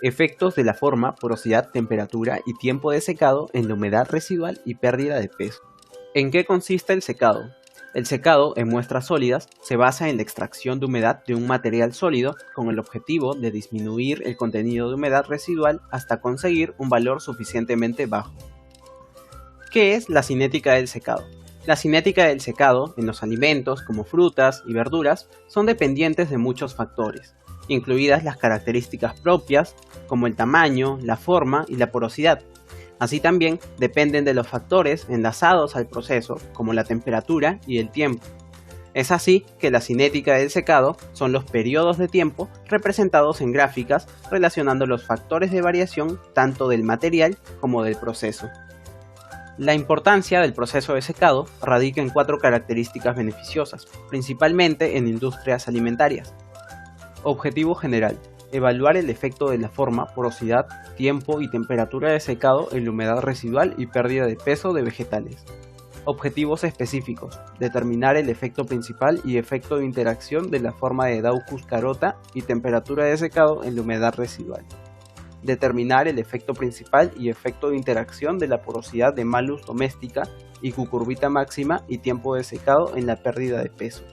Efectos de la forma, porosidad, temperatura y tiempo de secado en la humedad residual y pérdida de peso. ¿En qué consiste el secado? El secado en muestras sólidas se basa en la extracción de humedad de un material sólido con el objetivo de disminuir el contenido de humedad residual hasta conseguir un valor suficientemente bajo. ¿Qué es la cinética del secado? La cinética del secado en los alimentos como frutas y verduras son dependientes de muchos factores, incluidas las características propias como el tamaño, la forma y la porosidad. Así también dependen de los factores enlazados al proceso como la temperatura y el tiempo. Es así que la cinética del secado son los periodos de tiempo representados en gráficas relacionando los factores de variación tanto del material como del proceso. La importancia del proceso de secado radica en 4 características beneficiosas, principalmente en industrias alimentarias. Objetivo general: evaluar el efecto de la forma, porosidad, tiempo y temperatura de secado en la humedad residual y pérdida de peso de vegetales. Objetivos específicos: determinar el efecto principal y efecto de interacción de la forma de Daucus-Carota y temperatura de secado en la humedad residual. Determinar el efecto principal y efecto de interacción de la porosidad de Malus domestica y Cucurbita máxima y tiempo de secado en la pérdida de peso.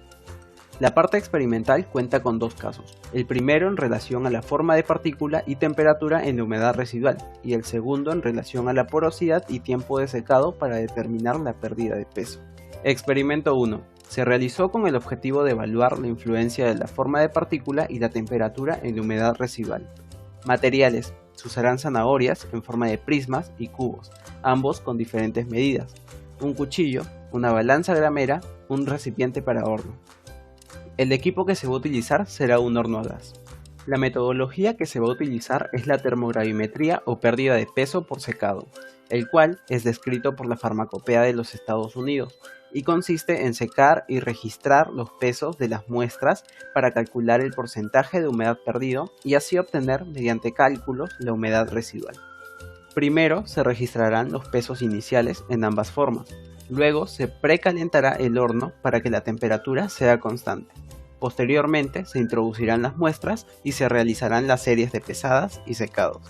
La parte experimental cuenta con 2 casos, el primero en relación a la forma de partícula y temperatura en la humedad residual, y el segundo en relación a la porosidad y tiempo de secado para determinar la pérdida de peso. Experimento 1. Se realizó con el objetivo de evaluar la influencia de la forma de partícula y la temperatura en la humedad residual. Materiales: se usarán zanahorias en forma de prismas y cubos, ambos con diferentes medidas, un cuchillo, una balanza gramera, un recipiente para horno. El equipo que se va a utilizar será un horno a gas. La metodología que se va a utilizar es la termogravimetría o pérdida de peso por secado, el cual es descrito por la Farmacopea de los Estados Unidos y consiste en secar y registrar los pesos de las muestras para calcular el porcentaje de humedad perdido y así obtener mediante cálculos la humedad residual. Primero se registrarán los pesos iniciales en ambas formas, luego se precalentará el horno para que la temperatura sea constante. Posteriormente se introducirán las muestras y se realizarán las series de pesadas y secados.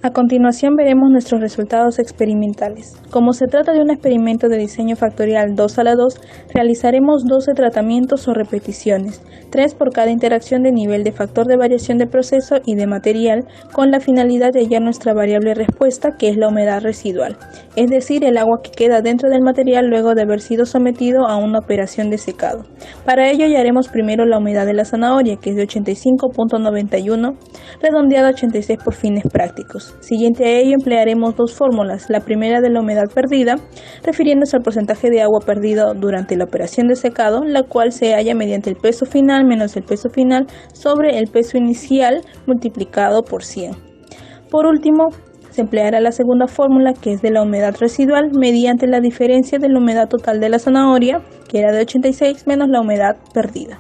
A continuación veremos nuestros resultados experimentales. Como se trata de un experimento de diseño factorial 2 a la 2, realizaremos 12 tratamientos o repeticiones, 3 por cada interacción de nivel de factor de variación de proceso y de material, con la finalidad de hallar nuestra variable respuesta, que es la humedad residual, es decir, el agua que queda dentro del material luego de haber sido sometido a una operación de secado. Para ello hallaremos primero la humedad de la zanahoria, que es de 85.91, redondeado a 86 por fines prácticos. Siguiente a ello emplearemos 2 fórmulas, la primera de la humedad perdida, refiriéndose al porcentaje de agua perdido durante la operación de secado, la cual se halla mediante el peso final menos el peso final sobre el peso inicial multiplicado por 100. Por último, se empleará la segunda fórmula, que es de la humedad residual, mediante la diferencia de la humedad total de la zanahoria, que era de 86, menos la humedad perdida.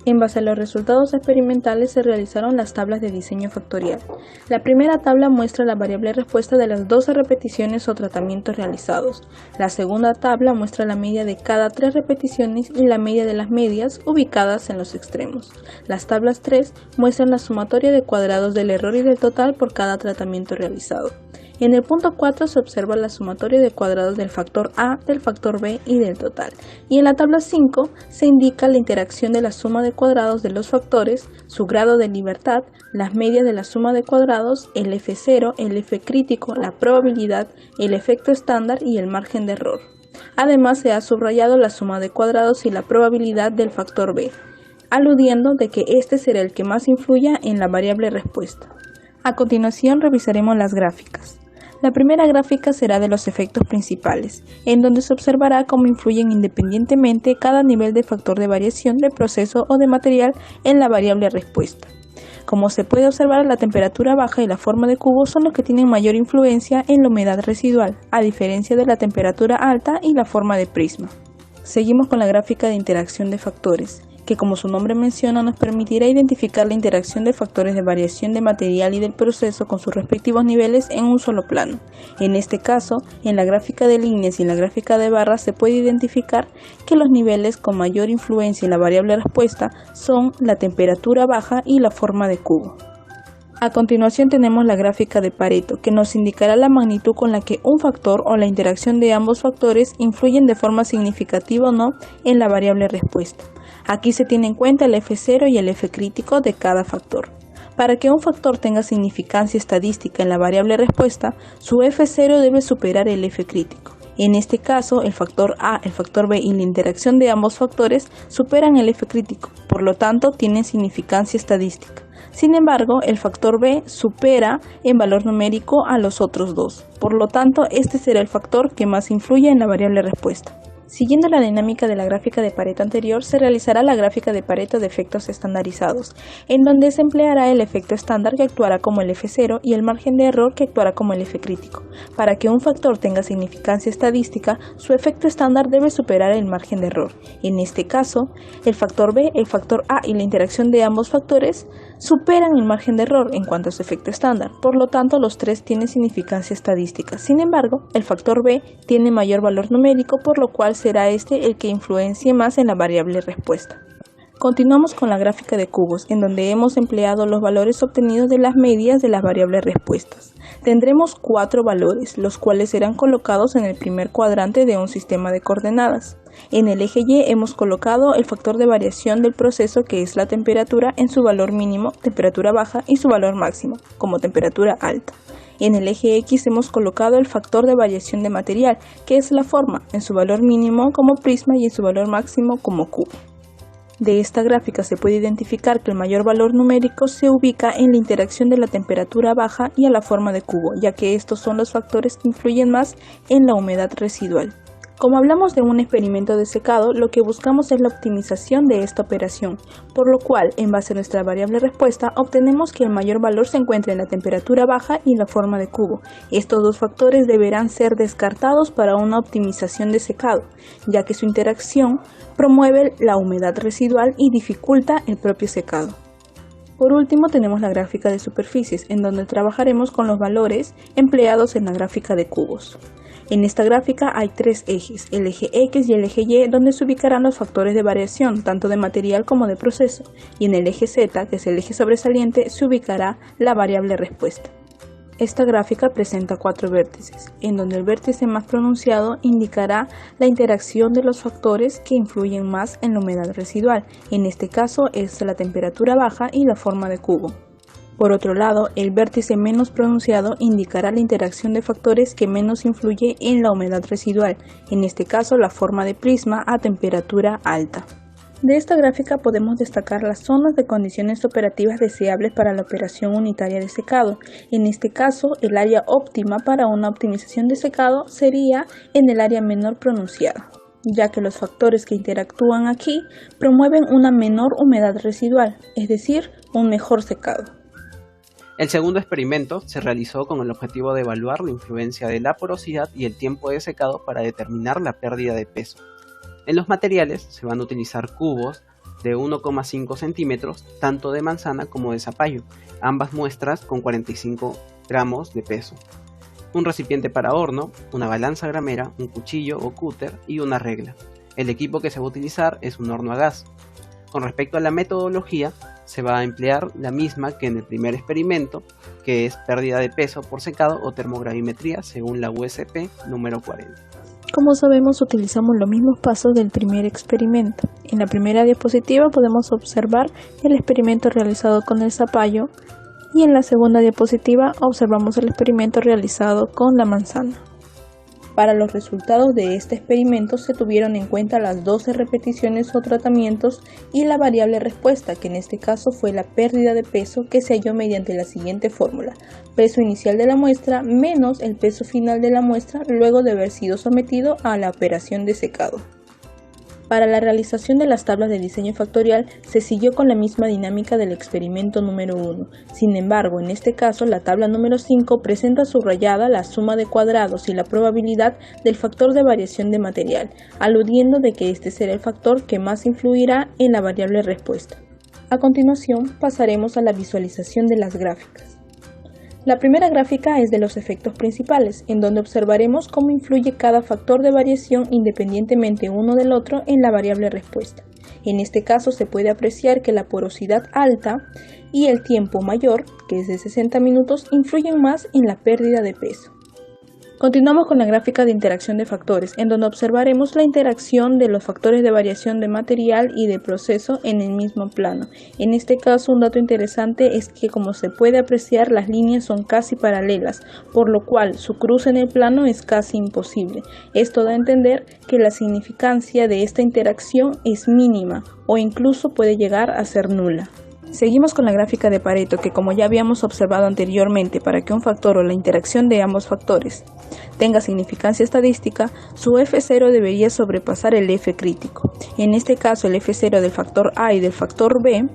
En base a los resultados experimentales se realizaron las tablas de diseño factorial. La primera tabla muestra la variable respuesta de las 12 repeticiones o tratamientos realizados. La segunda tabla muestra la media de cada 3 repeticiones y la media de las medias ubicadas en los extremos. Las tablas 3 muestran la sumatoria de cuadrados del error y del total por cada tratamiento realizado. En el punto 4 se observa la sumatoria de cuadrados del factor A, del factor B y del total. Y en la tabla 5 se indica la interacción de la suma de cuadrados de los factores, su grado de libertad, las medias de la suma de cuadrados, el F0, el F crítico, la probabilidad, el efecto estándar y el margen de error. Además se ha subrayado la suma de cuadrados y la probabilidad del factor B, aludiendo de que este será el que más influya en la variable respuesta. A continuación revisaremos las gráficas. La primera gráfica será de los efectos principales, en donde se observará cómo influyen independientemente cada nivel de factor de variación de proceso o de material en la variable respuesta. Como se puede observar, la temperatura baja y la forma de cubo son los que tienen mayor influencia en la humedad residual, a diferencia de la temperatura alta y la forma de prisma. Seguimos con la gráfica de interacción de factores, que como su nombre menciona nos permitirá identificar la interacción de factores de variación de material y del proceso con sus respectivos niveles en un solo plano. En este caso, en la gráfica de líneas y en la gráfica de barras se puede identificar que los niveles con mayor influencia en la variable respuesta son la temperatura baja y la forma de cubo. A continuación tenemos la gráfica de Pareto, que nos indicará la magnitud con la que un factor o la interacción de ambos factores influyen de forma significativa o no en la variable respuesta. Aquí se tiene en cuenta el F0 y el F crítico de cada factor. Para que un factor tenga significancia estadística en la variable respuesta, su F0 debe superar el F crítico. En este caso, el factor A, el factor B y la interacción de ambos factores superan el F crítico, por lo tanto tienen significancia estadística. Sin embargo, el factor B supera en valor numérico a los otros dos, por lo tanto este será el factor que más influye en la variable respuesta. Siguiendo la dinámica de la gráfica de Pareto anterior, se realizará la gráfica de Pareto de efectos estandarizados, en donde se empleará el efecto estándar que actuará como el F0 y el margen de error que actuará como el F crítico. Para que un factor tenga significancia estadística, su efecto estándar debe superar el margen de error. En este caso, el factor B, el factor A y la interacción de ambos factores superan el margen de error en cuanto a su efecto estándar, por lo tanto los tres tienen significancia estadística. Sin embargo, el factor B tiene mayor valor numérico, por lo cual será este el que influencie más en la variable respuesta. Continuamos con la gráfica de cubos, en donde hemos empleado los valores obtenidos de las medias de las variables respuestas. Tendremos 4 valores, los cuales serán colocados en el primer cuadrante de un sistema de coordenadas. En el eje Y hemos colocado el factor de variación del proceso, que es la temperatura, en su valor mínimo, temperatura baja, y su valor máximo, como temperatura alta. En el eje X hemos colocado el factor de variación de material, que es la forma, en su valor mínimo como prisma y en su valor máximo como cubo. De esta gráfica se puede identificar que el mayor valor numérico se ubica en la interacción de la temperatura baja y a la forma de cubo, ya que estos son los factores que influyen más en la humedad residual. Como hablamos de un experimento de secado, lo que buscamos es la optimización de esta operación, por lo cual, en base a nuestra variable respuesta, obtenemos que el mayor valor se encuentra en la temperatura baja y la forma de cubo. Estos dos factores deberán ser descartados para una optimización de secado, ya que su interacción promueve la humedad residual y dificulta el propio secado. Por último tenemos la gráfica de superficies, en donde trabajaremos con los valores empleados en la gráfica de cubos. En esta gráfica hay 3 ejes, el eje X y el eje Y, donde se ubicarán los factores de variación, tanto de material como de proceso, y en el eje Z, que es el eje sobresaliente, se ubicará la variable respuesta. Esta gráfica presenta 4 vértices, en donde el vértice más pronunciado indicará la interacción de los factores que influyen más en la humedad residual, en este caso es la temperatura baja y la forma de cubo. Por otro lado, el vértice menos pronunciado indicará la interacción de factores que menos influye en la humedad residual, en este caso la forma de prisma a temperatura alta. De esta gráfica podemos destacar las zonas de condiciones operativas deseables para la operación unitaria de secado. En este caso, el área óptima para una optimización de secado sería en el área menor pronunciada, ya que los factores que interactúan aquí promueven una menor humedad residual, es decir, un mejor secado. El segundo experimento se realizó con el objetivo de evaluar la influencia de la porosidad y el tiempo de secado para determinar la pérdida de peso. En los materiales se van a utilizar cubos de 1,5 centímetros, tanto de manzana como de zapallo, ambas muestras con 45 gramos de peso. Un recipiente para horno, una balanza gramera, un cuchillo o cúter y una regla. El equipo que se va a utilizar es un horno a gas. Con respecto a la metodología, se va a emplear la misma que en el primer experimento, que es pérdida de peso por secado o termogravimetría según la USP número 40. Como sabemos, utilizamos los mismos pasos del primer experimento. En la primera diapositiva podemos observar el experimento realizado con el zapallo y en la segunda diapositiva observamos el experimento realizado con la manzana. Para los resultados de este experimento se tuvieron en cuenta las 12 repeticiones o tratamientos y la variable respuesta, que en este caso fue la pérdida de peso, que se halló mediante la siguiente fórmula: peso inicial de la muestra menos el peso final de la muestra luego de haber sido sometido a la operación de secado. Para la realización de las tablas de diseño factorial se siguió con la misma dinámica del experimento número 1. Sin embargo, en este caso la tabla número 5 presenta subrayada la suma de cuadrados y la probabilidad del factor de variación de material, aludiendo de que este será el factor que más influirá en la variable respuesta. A continuación pasaremos a la visualización de las gráficas. La primera gráfica es de los efectos principales, en donde observaremos cómo influye cada factor de variación independientemente uno del otro en la variable respuesta. En este caso se puede apreciar que la porosidad alta y el tiempo mayor, que es de 60 minutos, influyen más en la pérdida de peso. Continuamos con la gráfica de interacción de factores, en donde observaremos la interacción de los factores de variación de material y de proceso en el mismo plano. En este caso, un dato interesante es que, como se puede apreciar, las líneas son casi paralelas, por lo cual su cruce en el plano es casi imposible. Esto da a entender que la significancia de esta interacción es mínima o incluso puede llegar a ser nula. Seguimos con la gráfica de Pareto, que como ya habíamos observado anteriormente, para que un factor o la interacción de ambos factores tenga significancia estadística, su F0 debería sobrepasar el F crítico. En este caso, el F0 del factor A y del factor B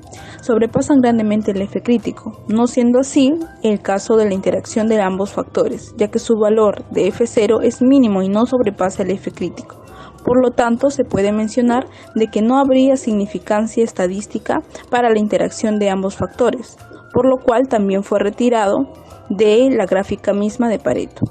sobrepasan grandemente el F crítico, no siendo así el caso de la interacción de ambos factores, ya que su valor de F0 es mínimo y no sobrepasa el F crítico. Por lo tanto, se puede mencionar de que no habría significancia estadística para la interacción de ambos factores, por lo cual también fue retirado de la gráfica misma de Pareto.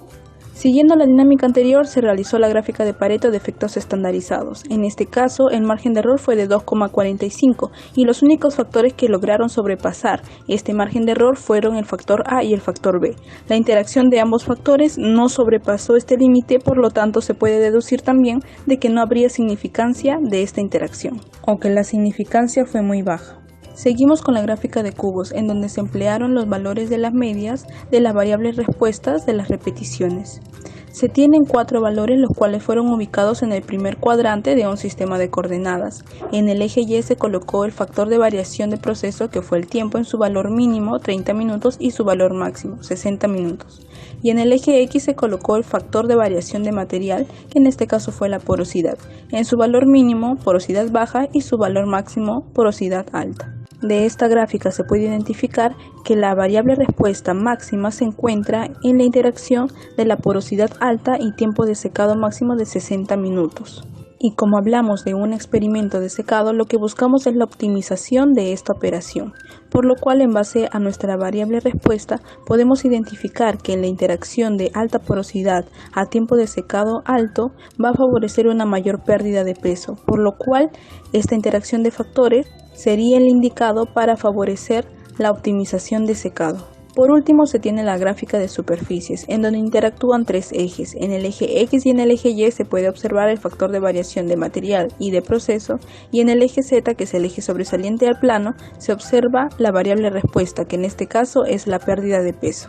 Siguiendo la dinámica anterior, se realizó la gráfica de Pareto de efectos estandarizados. En este caso, el margen de error fue de 2,45 y los únicos factores que lograron sobrepasar este margen de error fueron el factor A y el factor B. La interacción de ambos factores no sobrepasó este límite, por lo tanto se puede deducir también de que no habría significancia de esta interacción, o que la significancia fue muy baja. Seguimos con la gráfica de cubos, en donde se emplearon los valores de las medias de las variables respuestas de las repeticiones. Se tienen 4 valores, los cuales fueron ubicados en el primer cuadrante de un sistema de coordenadas. En el eje Y se colocó el factor de variación de proceso, que fue el tiempo, en su valor mínimo 30 minutos y su valor máximo 60 minutos. Y en el eje X se colocó el factor de variación de material, que en este caso fue la porosidad, en su valor mínimo porosidad baja y su valor máximo porosidad alta. De esta gráfica se puede identificar que la variable respuesta máxima se encuentra en la interacción de la porosidad alta y tiempo de secado máximo de 60 minutos. Y como hablamos de un experimento de secado, lo que buscamos es la optimización de esta operación, por lo cual en base a nuestra variable respuesta podemos identificar que en la interacción de alta porosidad a tiempo de secado alto va a favorecer una mayor pérdida de peso, por lo cual esta interacción de factores sería el indicado para favorecer la optimización de secado. Por último, se tiene la gráfica de superficies, en donde interactúan 3 ejes. En el eje X y en el eje Y se puede observar el factor de variación de material y de proceso, y en el eje Z, que es el eje sobresaliente al plano, se observa la variable respuesta, que en este caso es la pérdida de peso.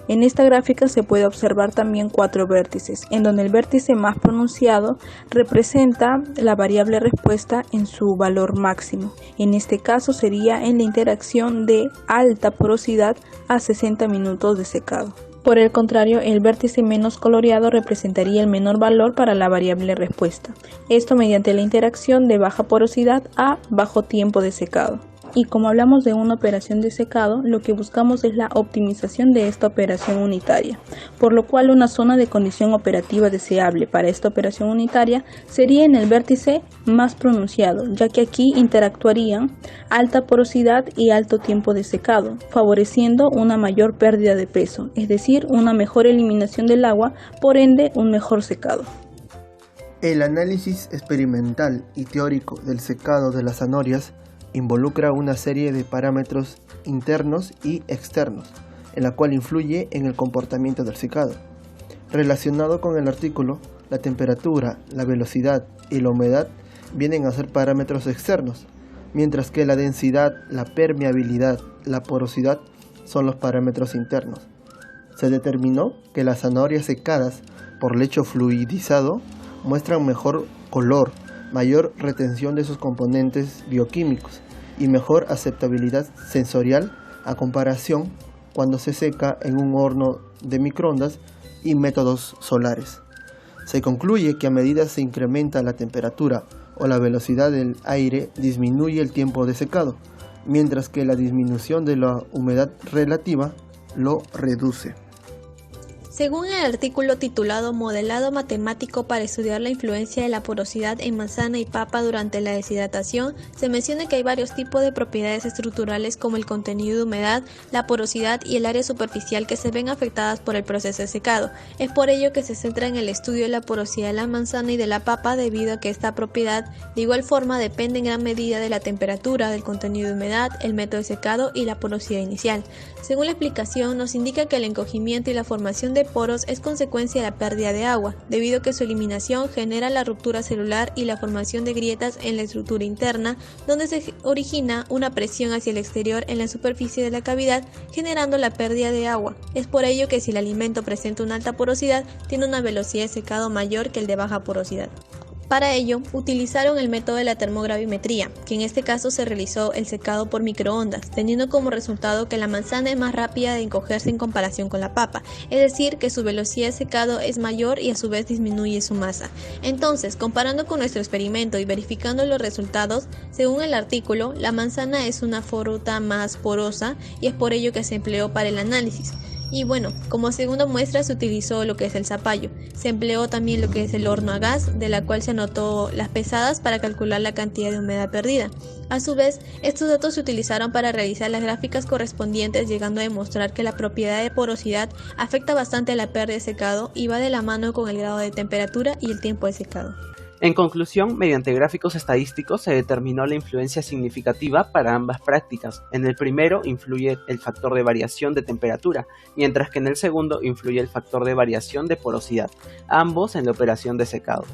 En esta gráfica se puede observar también 4 vértices, en donde el vértice más pronunciado representa la variable respuesta en su valor máximo. En este caso sería en la interacción de alta porosidad a 60 minutos de secado. Por el contrario, el vértice menos coloreado representaría el menor valor para la variable respuesta. Esto mediante la interacción de baja porosidad a bajo tiempo de secado. Y como hablamos de una operación de secado, lo que buscamos es la optimización de esta operación unitaria, por lo cual una zona de condición operativa deseable para esta operación unitaria sería en el vértice más pronunciado, ya que aquí interactuarían alta porosidad y alto tiempo de secado, favoreciendo una mayor pérdida de peso, es decir, una mejor eliminación del agua, por ende un mejor secado. El análisis experimental y teórico del secado de las zanahorias involucra una serie de parámetros internos y externos, en la cual influye en el comportamiento del secado. Relacionado con el artículo, la temperatura, la velocidad y la humedad vienen a ser parámetros externos, mientras que la densidad, la permeabilidad, la porosidad son los parámetros internos. Se determinó que las zanahorias secadas por lecho fluidizado muestran mejor color, mayor retención de sus componentes bioquímicos y mejor aceptabilidad sensorial a comparación cuando se seca en un horno de microondas y métodos solares. Se concluye que a medida se incrementa la temperatura o la velocidad del aire, disminuye el tiempo de secado, mientras que la disminución de la humedad relativa lo reduce. Según el artículo titulado Modelado matemático para estudiar la influencia de la porosidad en manzana y papa durante la deshidratación, se menciona que hay varios tipos de propiedades estructurales como el contenido de humedad, la porosidad y el área superficial que se ven afectadas por el proceso de secado. Es por ello que se centra en el estudio de la porosidad de la manzana y de la papa, debido a que esta propiedad de igual forma depende en gran medida de la temperatura, del contenido de humedad, el método de secado y la porosidad inicial. Según la explicación, nos indica que el encogimiento y la formación de poros es consecuencia de la pérdida de agua, debido a que su eliminación genera la ruptura celular y la formación de grietas en la estructura interna, donde se origina una presión hacia el exterior en la superficie de la cavidad, generando la pérdida de agua. Es por ello que si el alimento presenta una alta porosidad, tiene una velocidad de secado mayor que el de baja porosidad. Para ello, utilizaron el método de la termogravimetría, que en este caso se realizó el secado por microondas, teniendo como resultado que la manzana es más rápida de encogerse en comparación con la papa, es decir, que su velocidad de secado es mayor y a su vez disminuye su masa. Entonces, comparando con nuestro experimento y verificando los resultados, según el artículo, la manzana es una fruta más porosa y es por ello que se empleó para el análisis. Y bueno, como segunda muestra se utilizó lo que es el zapallo. Se empleó también lo que es el horno a gas, de la cual se anotó las pesadas para calcular la cantidad de humedad perdida. A su vez, estos datos se utilizaron para realizar las gráficas correspondientes, llegando a demostrar que la propiedad de porosidad afecta bastante a la pérdida de secado y va de la mano con el grado de temperatura y el tiempo de secado. En conclusión, mediante gráficos estadísticos se determinó la influencia significativa para ambas prácticas. En el primero influye el factor de variación de temperatura, mientras que en el segundo influye el factor de variación de porosidad, ambos en la operación de secado.